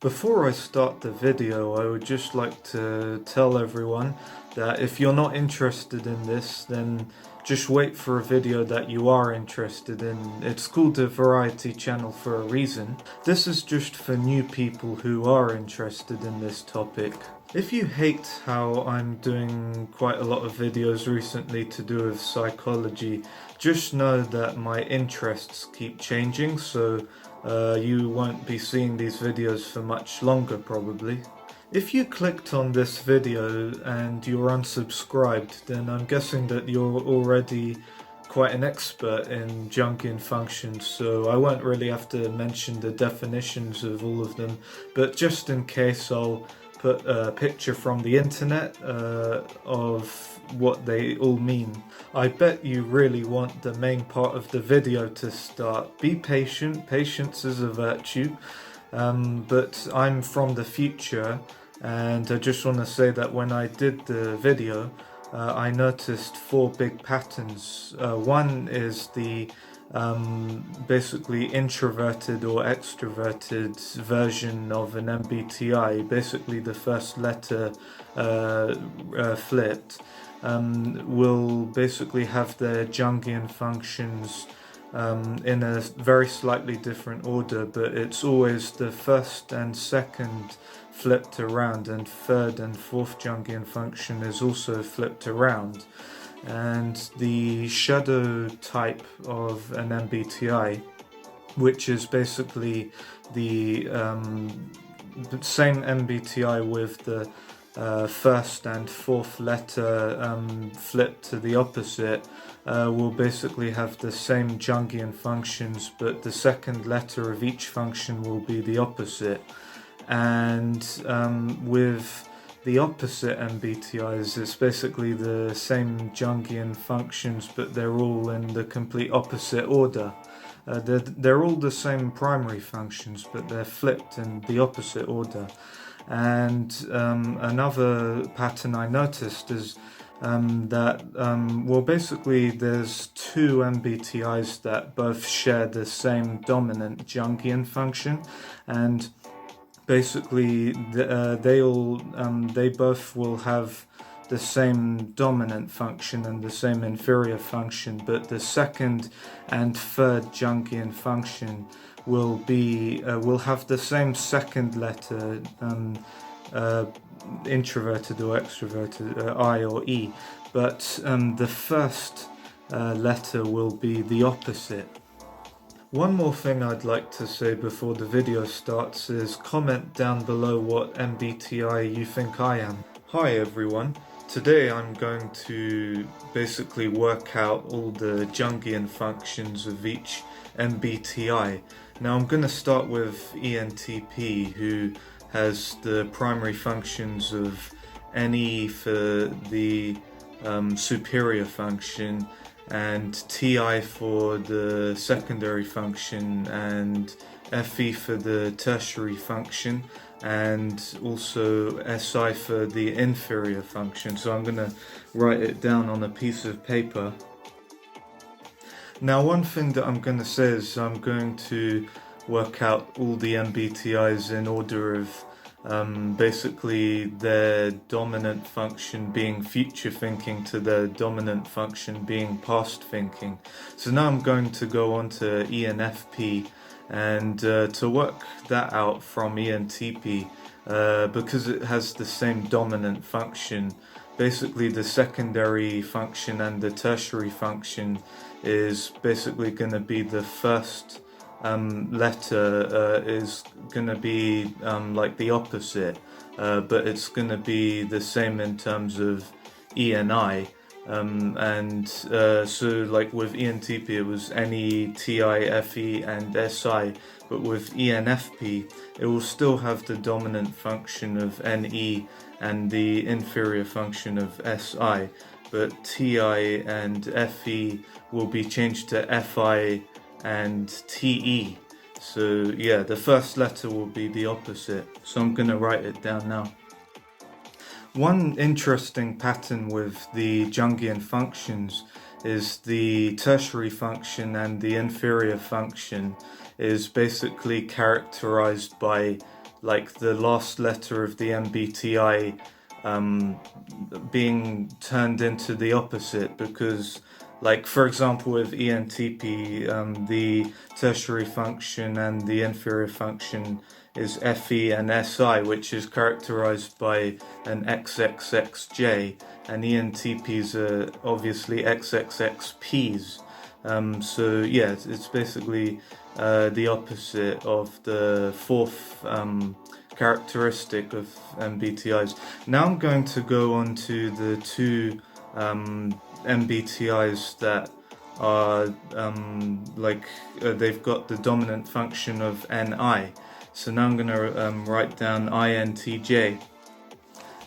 Before I start the video, I would just like to tell everyone that if you're not interested in this, then just wait for a video that you are interested in. It's called a variety channel for a reason. This is just for new people who are interested in this topic. If you hate how I'm doing quite a lot of videos recently to do with psychology, just know that my interests keep changing, so you won't be seeing these videos for much longer probably. If you clicked on this video and you're unsubscribed, then I'm guessing that you're already quite an expert in Jungian functions, so I won't really have to mention the definitions of all of them, but just in case, I'll put a picture from the internet of what they all mean. I bet you really want the main part of the video to start. Be patient, patience is a virtue, but I'm from the future, and I just want to say that when I did the video, I noticed four big patterns. One is the basically introverted or extroverted version of an MBTI, basically the first letter flipped, will basically have their Jungian functions in a very slightly different order, but it's always the first and second flipped around, and third and fourth Jungian function is also flipped around. And the shadow type of an MBTI, which is basically the same MBTI with the first and fourth letter flipped to the opposite, will basically have the same Jungian functions, but the second letter of each function will be the opposite. And with the opposite MBTIs, it's basically the same Jungian functions, but they're all in the complete opposite order. They're all the same primary functions, but they're flipped in the opposite order. And another pattern I noticed is that, well, basically there's two MBTIs that both share the same dominant Jungian function, and basically they both will have the same dominant function and the same inferior function, but the second and third Jungian function will have the same second letter, introverted or extroverted, I or E, but the first letter will be the opposite. One more thing I'd like to say before the video starts is comment down below what MBTI you think I am. Hi everyone, today I'm going to basically work out all the Jungian functions of each MBTI. Now I'm going to start with ENTP, who has the primary functions of NE for the superior function, and TI for the secondary function, and FE for the tertiary function, and also SI for the inferior function. So I'm going to write it down on a piece of paper. Now, one thing that I'm going to say is I'm going to work out all the MBTIs in order of basically their dominant function being future thinking to their dominant function being past thinking. So now I'm going to go on to ENFP and to work that out from ENTP, because it has the same dominant function. Basically the secondary function and the tertiary function is basically going to be the first letter is going to be like the opposite, but it's going to be the same in terms of E and I, and so like with ENTP it was NE, TI, FE and SI, but with ENFP it will still have the dominant function of NE and the inferior function of SI, but TI and FE will be changed to FI and TE. So yeah, the first letter will be the opposite. So I'm going to write it down now. One interesting pattern with the Jungian functions is the tertiary function and the inferior function is basically characterized by like the last letter of the MBTI being turned into the opposite, because like for example with ENTP, the tertiary function and the inferior function is FE and SI, which is characterized by an XXXJ, and ENTPs are obviously XXXPs. So yeah, it's basically the opposite of the fourth characteristic of MBTIs. Now I'm going to go on to the two MBTIs that are they've got the dominant function of NI. So now I'm going to write down INTJ,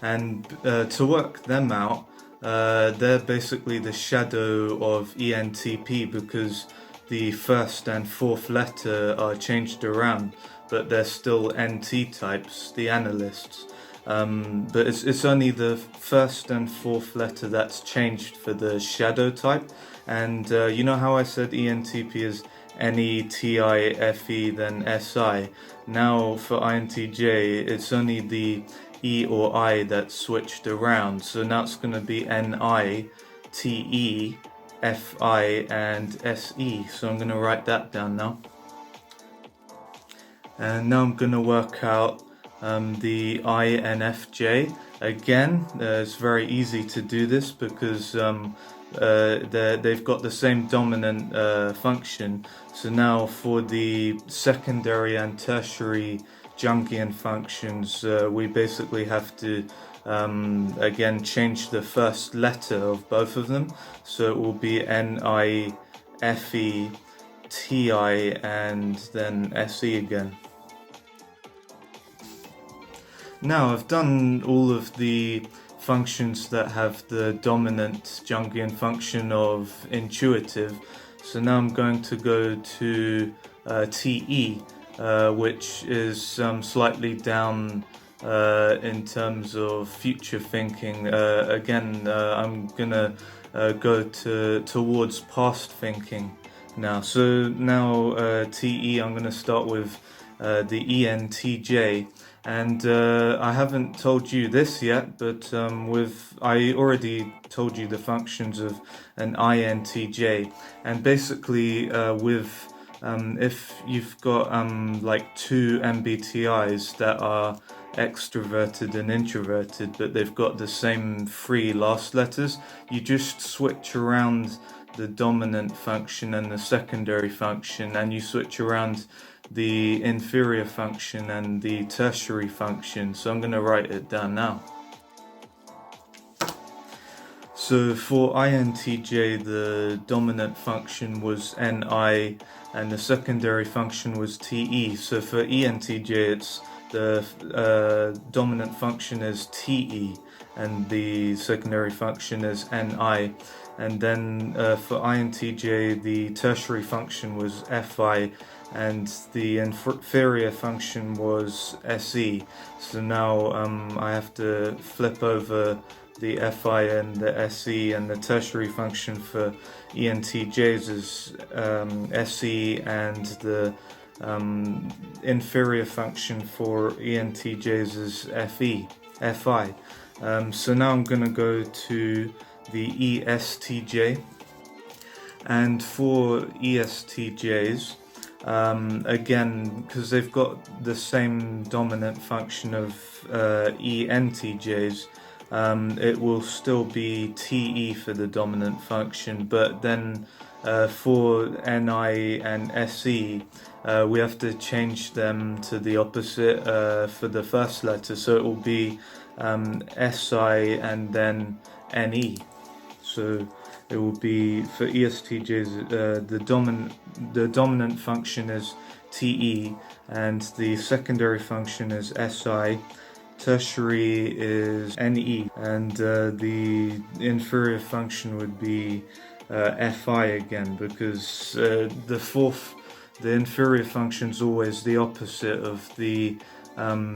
and to work them out, they're basically the shadow of ENTP, because the first and fourth letter are changed around, but they're still NT types, the analysts. But it's only the first and fourth letter that's changed for the shadow type. And you know how I said ENTP is NETIFE then SI? Now for INTJ, it's only the E or I that's switched around. So now it's going to be NITE, FI and SE. So I'm going to write that down now. And now I'm going to work out the INFJ. Again, it's very easy to do this because they've got the same dominant function. So now for the secondary and tertiary Jungian functions, we basically have to again change the first letter of both of them. So it will be NIFE, TI and then SE again. Now I've done all of the functions that have the dominant Jungian function of intuitive. So now I'm going to go to TE, which is slightly down in terms of future thinking. Again, I'm gonna go towards past thinking now. So now TE, I'm gonna start with the ENTJ. And I haven't told you this yet, but I already told you the functions of an INTJ, and basically if you've got like two MBTIs that are extroverted and introverted, but they've got the same three last letters, you just switch around the dominant function and the secondary function, and you switch around the inferior function and the tertiary function. So I'm going to write it down now. So for INTJ, the dominant function was NI and the secondary function was TE. So for ENTJ, it's the dominant function is TE and the secondary function is NI. And then for INTJ, the tertiary function was FI and the inferior function was SE. So now I have to flip over the FI and the SE, and the tertiary function for ENTJs is SE, and the inferior function for ENTJs is FI. So now I'm going to go to the ESTJ, and for ESTJs, again, because they've got the same dominant function of ENTJs, it will still be TE for the dominant function, but then for NI and SE, we have to change them to the opposite for the first letter, so it will be SI and then NE. So it will be for ESTJs, the dominant function is TE and the secondary function is SI, tertiary is NE, and the inferior function would be FI again, because the inferior function is always the opposite of the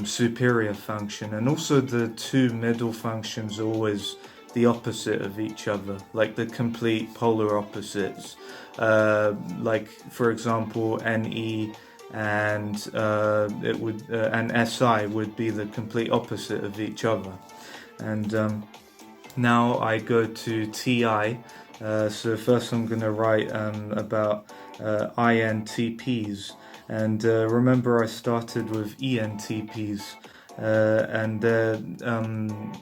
superior function, and also the two middle functions are always the opposite of each other, like the complete polar opposites. Like for example, NE and and SI would be the complete opposite of each other. And now I go to TI. So first I'm going to write about INTPs, and remember I started with ENTPs, and they're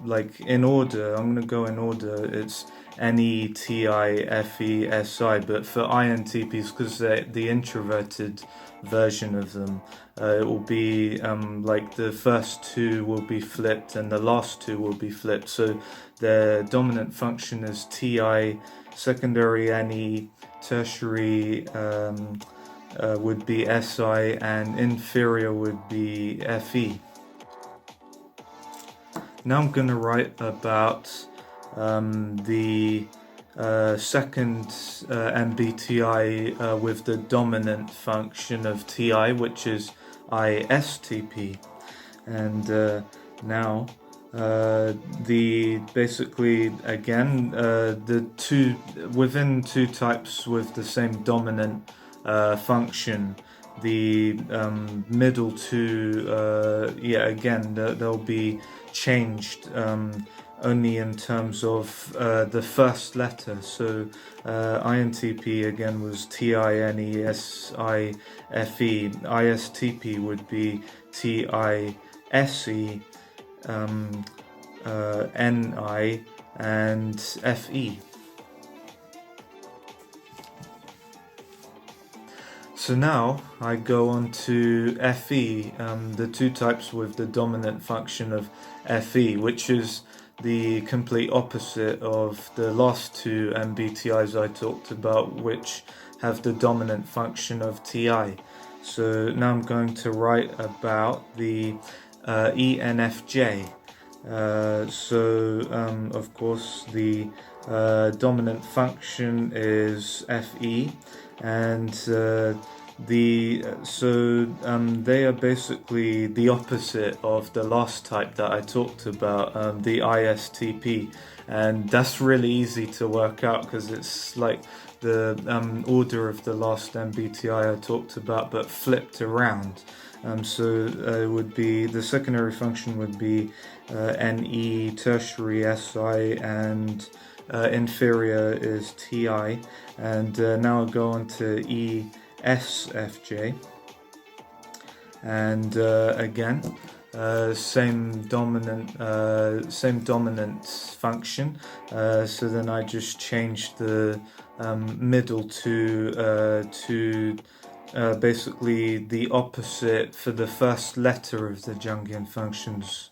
like in order. I'm going to go in order. It's NE, TI, FE, SI, but for INTPs, because they're the introverted version of them, it will be like the first two will be flipped and the last two will be flipped. So the dominant function is TI, secondary NE, tertiary would be SI, and inferior would be FE. Now I'm going to write about the second MBTI with the dominant function of TI, which is ISTP. And now the basically again the two within two types with the same dominant function, the middle two again they'll be changed only in terms of the first letter. So INTP again was TINESIFE. ISTP would be TISE, NI, and FE. So now I go on to FE, the two types with the dominant function of FE, which is the complete opposite of the last two MBTIs I talked about, which have the dominant function of TI. So now I'm going to write about the ENFJ. Of course the dominant function is FE, and they are basically the opposite of the last type that I talked about, the ISTP, and that's really easy to work out because it's like the order of the last MBTI I talked about but flipped around. It would be the secondary function would be NE, tertiary SI, and inferior is TI. And now I'll go on to EXFJ, and again same dominant function. So then I just changed the middle to basically the opposite for the first letter of the Jungian functions.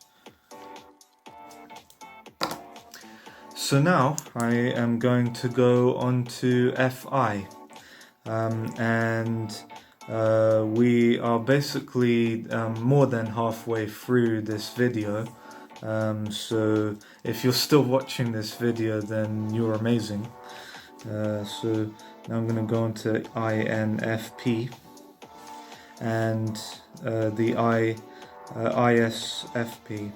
So now I am going to go on to FI, and we are basically more than halfway through this video. So if you're still watching this video, then you're amazing. So now I'm going to go on to INFP and the ISFP.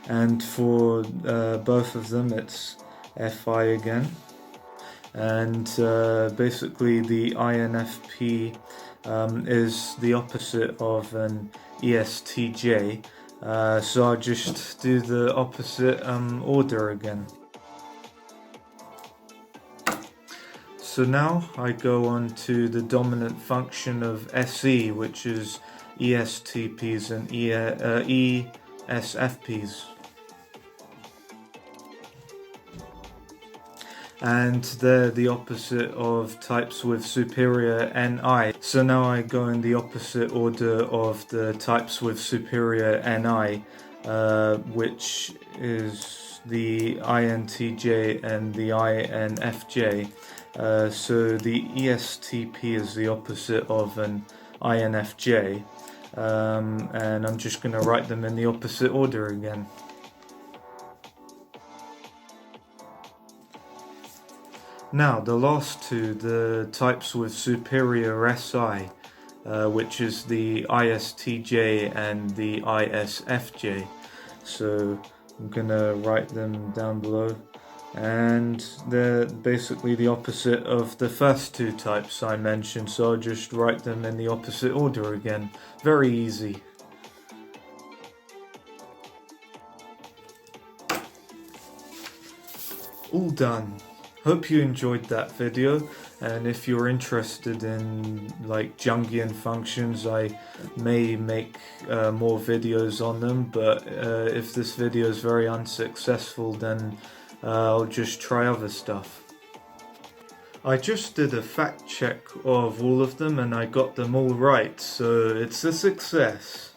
And for both of them it's FI again, and basically the INFP is the opposite of an ESTJ, so I'll just do the opposite order again. So now I go on to the dominant function of SE, which is ESTPs and ESFPs. And they're the opposite of types with superior NI. So now I go in the opposite order of the types with superior NI, which is the INTJ and the INFJ. So the ESTP is the opposite of an INFJ, and I'm just going to write them in the opposite order again. Now the last two, the types with superior SI, which is the ISTJ and the ISFJ. So I'm gonna write them down below. and they're basically the opposite of the first two types I mentioned, so I'll just write them in the opposite order again. Very easy. All done. Hope you enjoyed that video, and if you're interested in like Jungian functions, I may make more videos on them, but if this video is very unsuccessful, then I'll just try other stuff. I just did a fact check of all of them and I got them all right, so it's a success.